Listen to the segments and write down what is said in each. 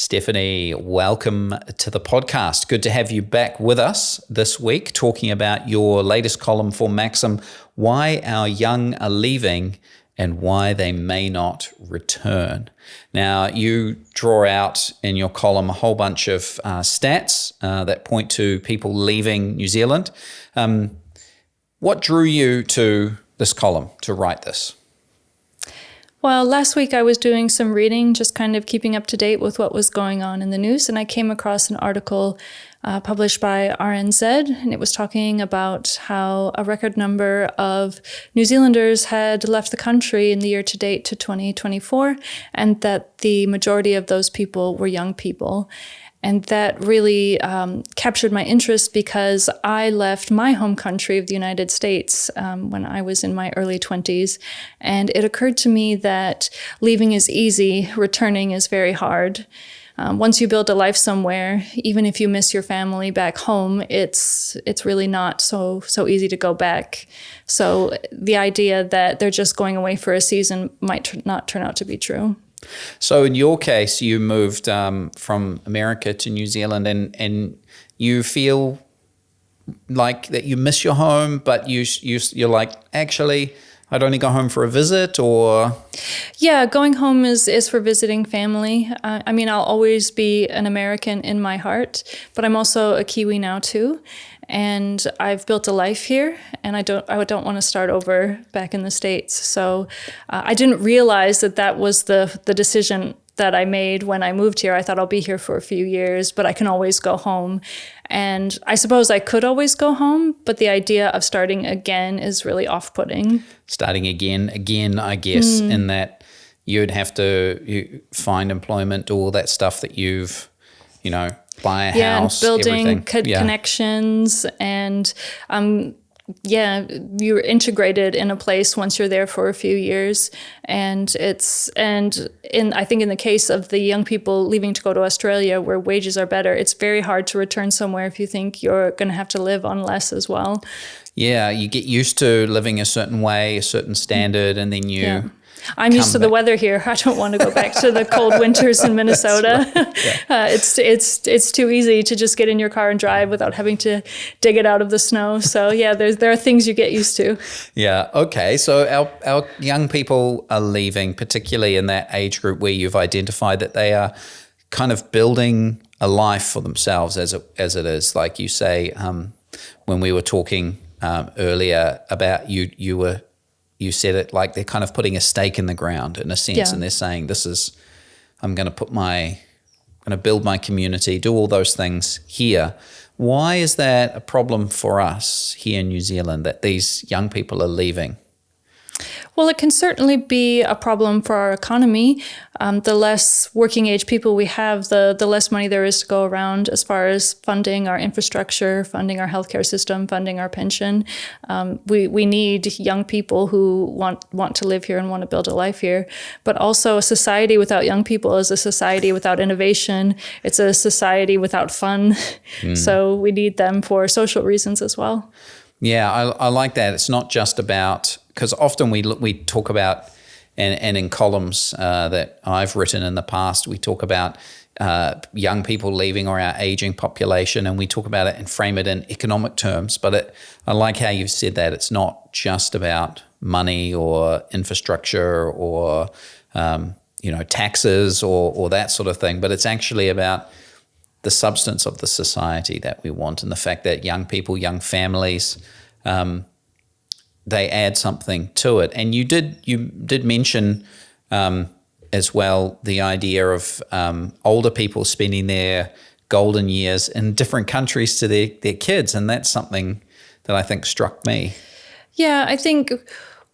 Stephanie, welcome to the podcast. Good to have you back with us this week, talking about your latest column for Maxim, Why Our Young Are Leaving and Why They May Not Return. Now, you draw out in your column a whole bunch of stats that point to people leaving New Zealand. What drew you to this column, to write this? Well, last week I was doing some reading, just kind of keeping up to date with what was going on in the news, and I came across an article published by RNZ, and it was talking about how a record number of New Zealanders had left the country in the year to date to 2024, and that the majority of those people were young people. And that really captured my interest because I left my home country of the United States when I was in my early 20s. And it occurred to me that leaving is easy, returning is very hard. Once you build a life somewhere, even if you miss your family back home, it's really not so easy to go back. So the idea that they're just going away for a season might not turn out to be true. So in your case, you moved from America to New Zealand and you feel like that you miss your home, but you're like, actually, I'd only go home for a visit, or? Yeah, going home is for visiting family. I mean, I'll always be an American in my heart, but I'm also a Kiwi now too. And I've built a life here, and I don't want to start over back in the States. So I didn't realize that was the decision that I made when I moved here. I thought I'll be here for a few years, but I can always go home. And I suppose I could always go home, but the idea of starting again is really off-putting. Starting again, I guess, in that you'd have to find employment, do all that stuff that you've, buy a house, and building everything. Connections, and you're integrated in a place once you're there for a few years. I think in the case of the young people leaving to go to Australia, where wages are better, it's very hard to return somewhere if you think you're going to have to live on less as well. Yeah, you get used to living a certain way, a certain standard, and then you. Yeah. I'm used to the weather here. I don't want to go back to the cold winters in Minnesota. Right. Yeah. It's too easy to just get in your car and drive without having to dig it out of the snow. So yeah, there are things you get used to. Yeah. Okay. So our young people are leaving, particularly in that age group where you've identified that they are kind of building a life for themselves, as it is. Like you say, when we were talking earlier about you said it like they're kind of putting a stake in the ground in a sense, and they're saying, I'm going to build my community, do all those things here. Why is that a problem for us here in New Zealand, that these young people are leaving? Well, it can certainly be a problem for our economy. The less working age people we have, the less money there is to go around as far as funding our infrastructure, funding our healthcare system, funding our pension. We need young people who want to live here and want to build a life here. But also, a society without young people is a society without innovation. It's a society without fun. So we need them for social reasons as well. Yeah, I like that. It's not just about, because often we talk about, and in columns that I've written in the past, we talk about young people leaving or our aging population, and we talk about it and frame it in economic terms. But I like how you've said that. It's not just about money or infrastructure or taxes or that sort of thing, but it's actually about the substance of the society that we want, and the fact that young people, young families, they add something to it. And you did mention as well the idea of older people spending their golden years in different countries to their kids, and that's something that I think struck me. Yeah, I think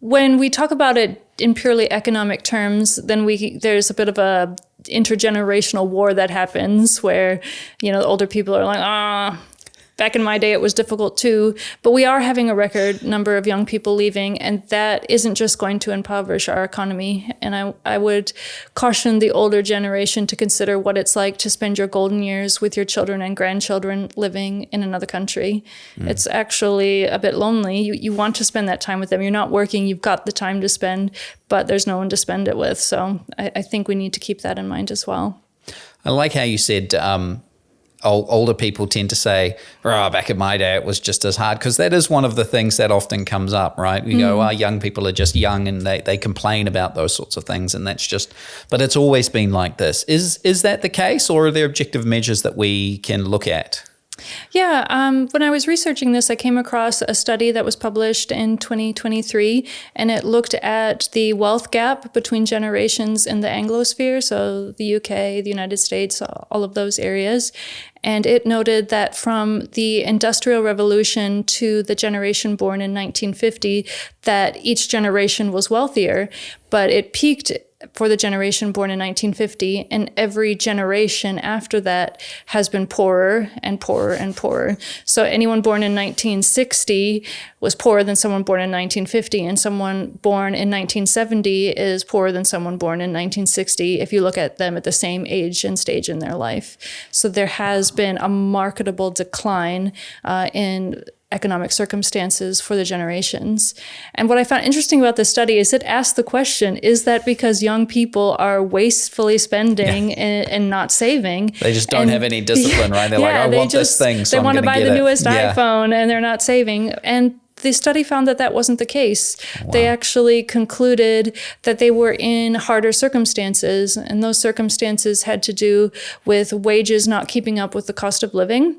when we talk about it in purely economic terms, then there's a bit of a intergenerational war that happens where, the older people are like, back in my day, it was difficult too, but we are having a record number of young people leaving, and that isn't just going to impoverish our economy. And I would caution the older generation to consider what it's like to spend your golden years with your children and grandchildren living in another country. It's actually a bit lonely. You want to spend that time with them. You're not working, you've got the time to spend, but there's no one to spend it with. So I think we need to keep that in mind as well. I like how you said older people tend to say, oh, back in my day, it was just as hard, because that is one of the things that often comes up, right? You go, young people are just young and they complain about those sorts of things, and that's just, but it's always been like this. Is that the case, or are there objective measures that we can look at? Yeah, when I was researching this, I came across a study that was published in 2023, and it looked at the wealth gap between generations in the Anglosphere, so the UK, the United States, all of those areas. And it noted that from the Industrial Revolution to the generation born in 1950, that each generation was wealthier, but it peaked for the generation born in 1950, and every generation after that has been poorer and poorer and poorer. So anyone born in 1960 was poorer than someone born in 1950, and someone born in 1970 is poorer than someone born in 1960 if you look at them at the same age and stage in their life. So there has been a marketable decline in economic circumstances for the generations. And what I found interesting about this study is it asked the question, is that because young people are wastefully spending and not saving? They just don't have any discipline, right? They're like, I want this thing, so they I'm want to going to buy get the it. newest iPhone, and they're not saving. And the study found that that wasn't the case. Wow. They actually concluded that they were in harder circumstances, and those circumstances had to do with wages not keeping up with the cost of living.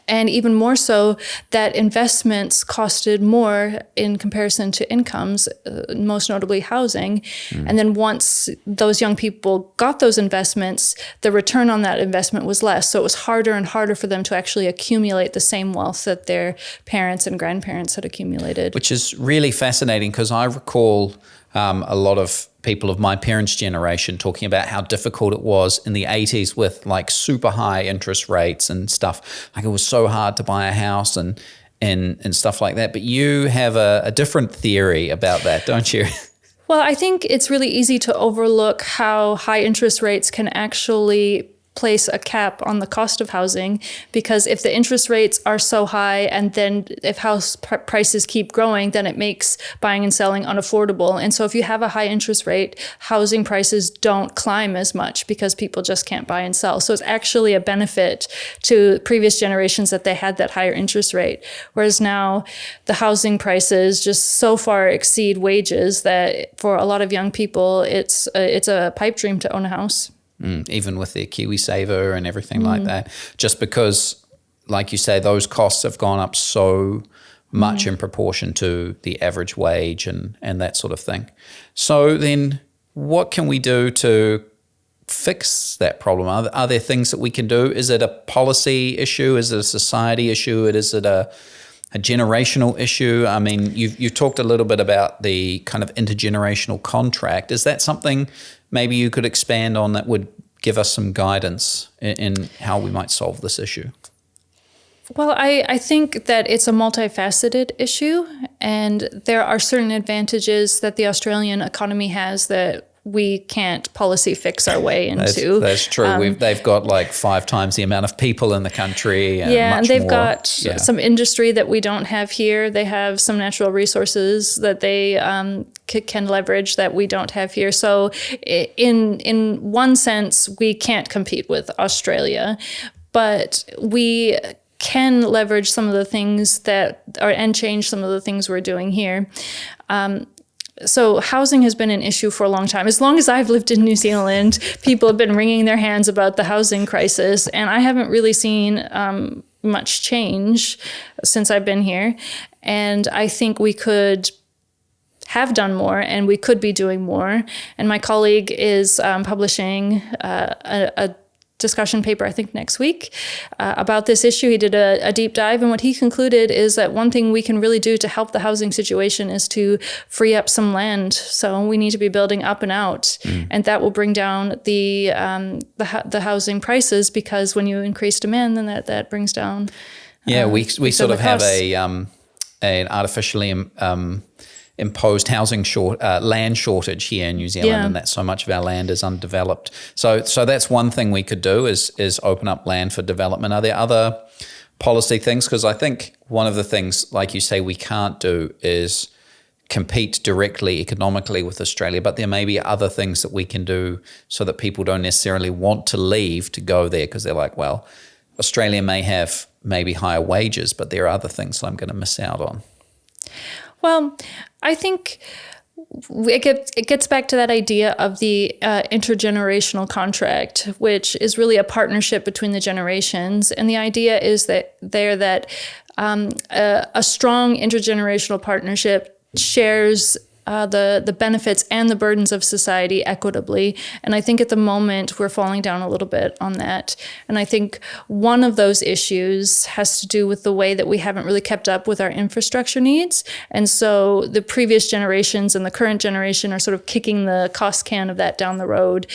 And even more so, that investments costed more in comparison to incomes, most notably housing. And then once those young people got those investments, the return on that investment was less. So it was harder and harder for them to actually accumulate the same wealth that their parents and grandparents had accumulated. Which is really fascinating, because I recall a lot of people of my parents' generation talking about how difficult it was in the 80s with like super high interest rates and stuff. Like it was so hard to buy a house and stuff like that. But you have a different theory about that, don't you? Well, I think it's really easy to overlook how high interest rates can actually place a cap on the cost of housing, because if the interest rates are so high and then if house prices keep growing, then it makes buying and selling unaffordable. And so if you have a high interest rate, housing prices don't climb as much because people just can't buy and sell. So it's actually a benefit to previous generations that they had that higher interest rate. Whereas now the housing prices just so far exceed wages that for a lot of young people, it's a pipe dream to own a house. Even with their KiwiSaver and everything like that, just because, like you say, those costs have gone up so much in proportion to the average wage and that sort of thing. So then what can we do to fix that problem? Are there things that we can do? Is it a policy issue? Is it a society issue? Is it a generational issue? I mean, you've talked a little bit about the kind of intergenerational contract. Is that something maybe you could expand on that would give us some guidance in how we might solve this issue? Well, I think that it's a multifaceted issue, and there are certain advantages that the Australian economy has that we can't policy fix our way into. That's true. They've got like 5 times the amount of people in the country. And and they've more. got some industry that we don't have here. They have some natural resources that they can leverage that we don't have here. So in one sense, we can't compete with Australia, but we can leverage some of the things and change some of the things we're doing here. So housing has been an issue for a long time. As long as I've lived in New Zealand, people have been wringing their hands about the housing crisis, and I haven't really seen much change since I've been here. And I think we could have done more, and we could be doing more. And my colleague is publishing a discussion paper, I think next week, about this issue. He did a deep dive, and what he concluded is that one thing we can really do to help the housing situation is to free up some land. So we need to be building up and out, and that will bring down the housing prices, because when you increase demand, then that brings down. We sort of have an artificially imposed housing land shortage here in New Zealand, and that so much of our land is undeveloped. So that's one thing we could do is open up land for development. Are there other policy things? Because I think one of the things, like you say, we can't do is compete directly economically with Australia, but there may be other things that we can do so that people don't necessarily want to leave to go there because they're like, well, Australia may have maybe higher wages, but there are other things that I'm going to miss out on. Well, I think it gets back to that idea of the intergenerational contract, which is really a partnership between the generations. And the idea is that a strong intergenerational partnership shares the benefits and the burdens of society equitably. And I think at the moment we're falling down a little bit on that. And I think one of those issues has to do with the way that we haven't really kept up with our infrastructure needs. And so the previous generations and the current generation are sort of kicking the cost can of that down the road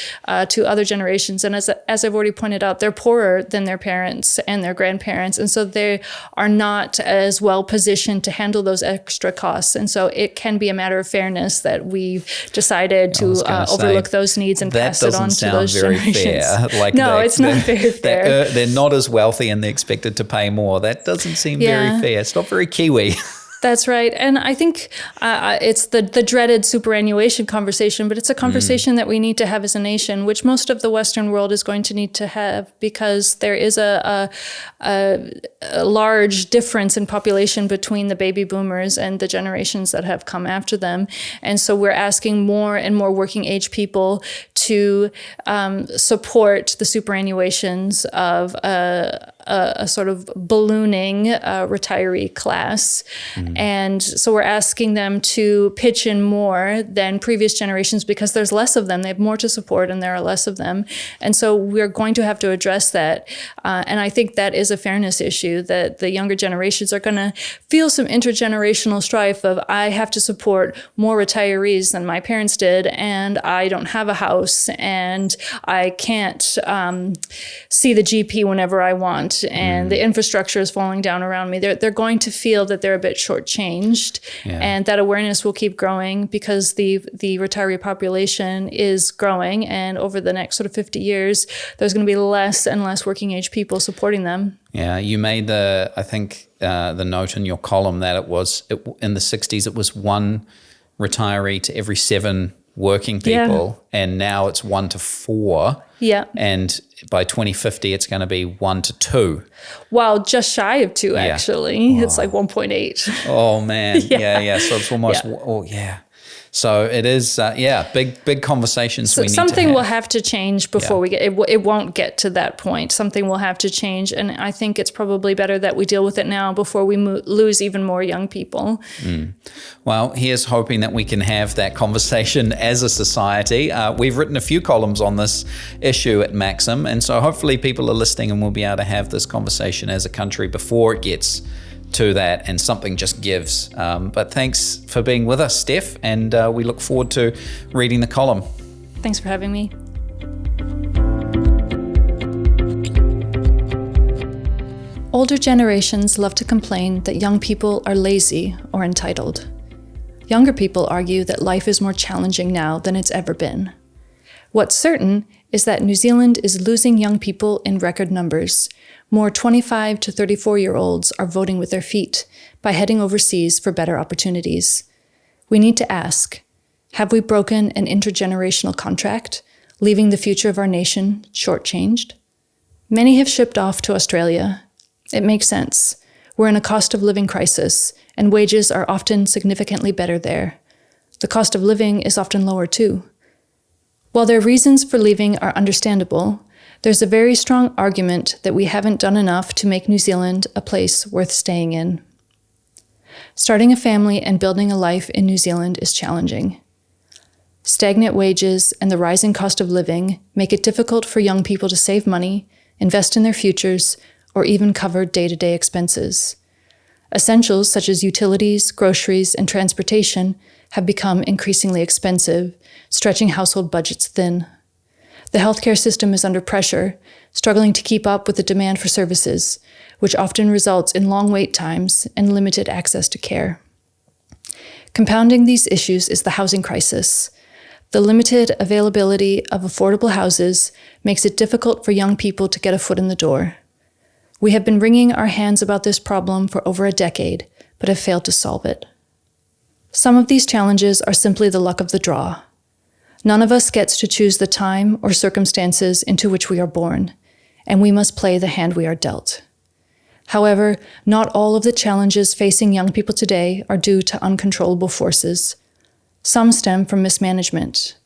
to other generations. And as I've already pointed out, they're poorer than their parents and their grandparents. And so they are not as well positioned to handle those extra costs. And so it can be a matter of fairness that we've decided to overlook those needs and pass it on to those generations. Fair. No, it's not very fair. They're not as wealthy and they're expected to pay more. That doesn't seem very fair. It's not very Kiwi. That's right. And I think it's the dreaded superannuation conversation, but it's a conversation that we need to have as a nation, which most of the Western world is going to need to have, because there is a large difference in population between the baby boomers and the generations that have come after them. And so we're asking more and more working age people to support the superannuations of a sort of ballooning retiree class. And so we're asking them to pitch in more than previous generations because there's less of them. They have more to support and there are less of them. And so we're going to have to address that. And I think that is a fairness issue, that the younger generations are going to feel some intergenerational strife of, I have to support more retirees than my parents did, and I don't have a house, and I can't see the GP whenever I want, and the infrastructure is falling down around me. They're going to feel that they're a bit shortchanged, and that awareness will keep growing because the retiree population is growing, and over the next sort of 50 years, there's going to be less and less working age people supporting them. Yeah, you made the note in your column that in the 60s it was one retiree to every 7 working people, and now it's 1 to 4. Yeah. And by 2050, it's going to be 1 to 2. Well, just shy of 2, actually. It's like 1.8. Oh, man. Yeah. So it's almost, So it is, big conversations we need to have. Something will have to change before we get, it won't get to that point. Something will have to change. And I think it's probably better that we deal with it now before we lose even more young people. Well, here's hoping that we can have that conversation as a society. We've written a few columns on this issue at Maxim. And so hopefully people are listening and we'll be able to have this conversation as a country before it gets to that and something just gives. But thanks for being with us, Steph, and we look forward to reading the column. Thanks for having me. Older generations love to complain that young people are lazy or entitled. Younger people argue that life is more challenging now than it's ever been. What's certain is that New Zealand is losing young people in record numbers. More 25 to 34-year-olds are voting with their feet by heading overseas for better opportunities. We need to ask, have we broken an intergenerational contract, leaving the future of our nation shortchanged? Many have shipped off to Australia. It makes sense. We're in a cost of living crisis, and wages are often significantly better there. The cost of living is often lower too. While their reasons for leaving are understandable, there's a very strong argument that we haven't done enough to make New Zealand a place worth staying in. Starting a family and building a life in New Zealand is challenging. Stagnant wages and the rising cost of living make it difficult for young people to save money, invest in their futures, or even cover day-to-day expenses. Essentials such as utilities, groceries, and transportation have become increasingly expensive, stretching household budgets thin. The healthcare system is under pressure, struggling to keep up with the demand for services, which often results in long wait times and limited access to care. Compounding these issues is the housing crisis. The limited availability of affordable houses makes it difficult for young people to get a foot in the door. We have been wringing our hands about this problem for over a decade, but have failed to solve it. Some of these challenges are simply the luck of the draw. None of us gets to choose the time or circumstances into which we are born, and we must play the hand we are dealt. However, not all of the challenges facing young people today are due to uncontrollable forces. Some stem from mismanagement.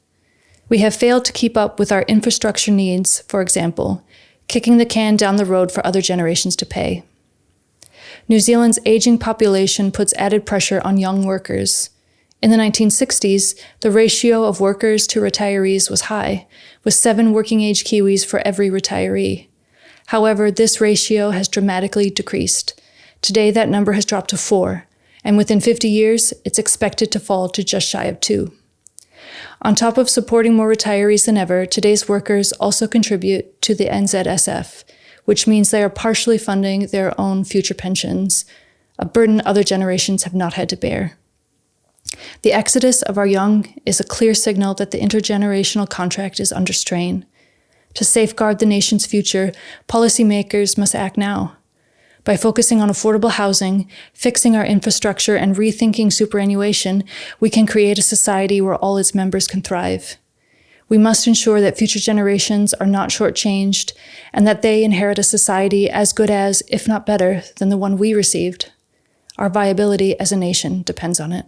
We have failed to keep up with our infrastructure needs, for example, kicking the can down the road for other generations to pay. New Zealand's aging population puts added pressure on young workers. In the 1960s, the ratio of workers to retirees was high, with 7 working-age Kiwis for every retiree. However, this ratio has dramatically decreased. Today, that number has dropped to 4, and within 50 years, it's expected to fall to just shy of 2. On top of supporting more retirees than ever, today's workers also contribute to the NZSF, which means they are partially funding their own future pensions, a burden other generations have not had to bear. The exodus of our young is a clear signal that the intergenerational contract is under strain. To safeguard the nation's future, policymakers must act now. By focusing on affordable housing, fixing our infrastructure, and rethinking superannuation, we can create a society where all its members can thrive. We must ensure that future generations are not shortchanged and that they inherit a society as good as, if not better, than the one we received. Our viability as a nation depends on it.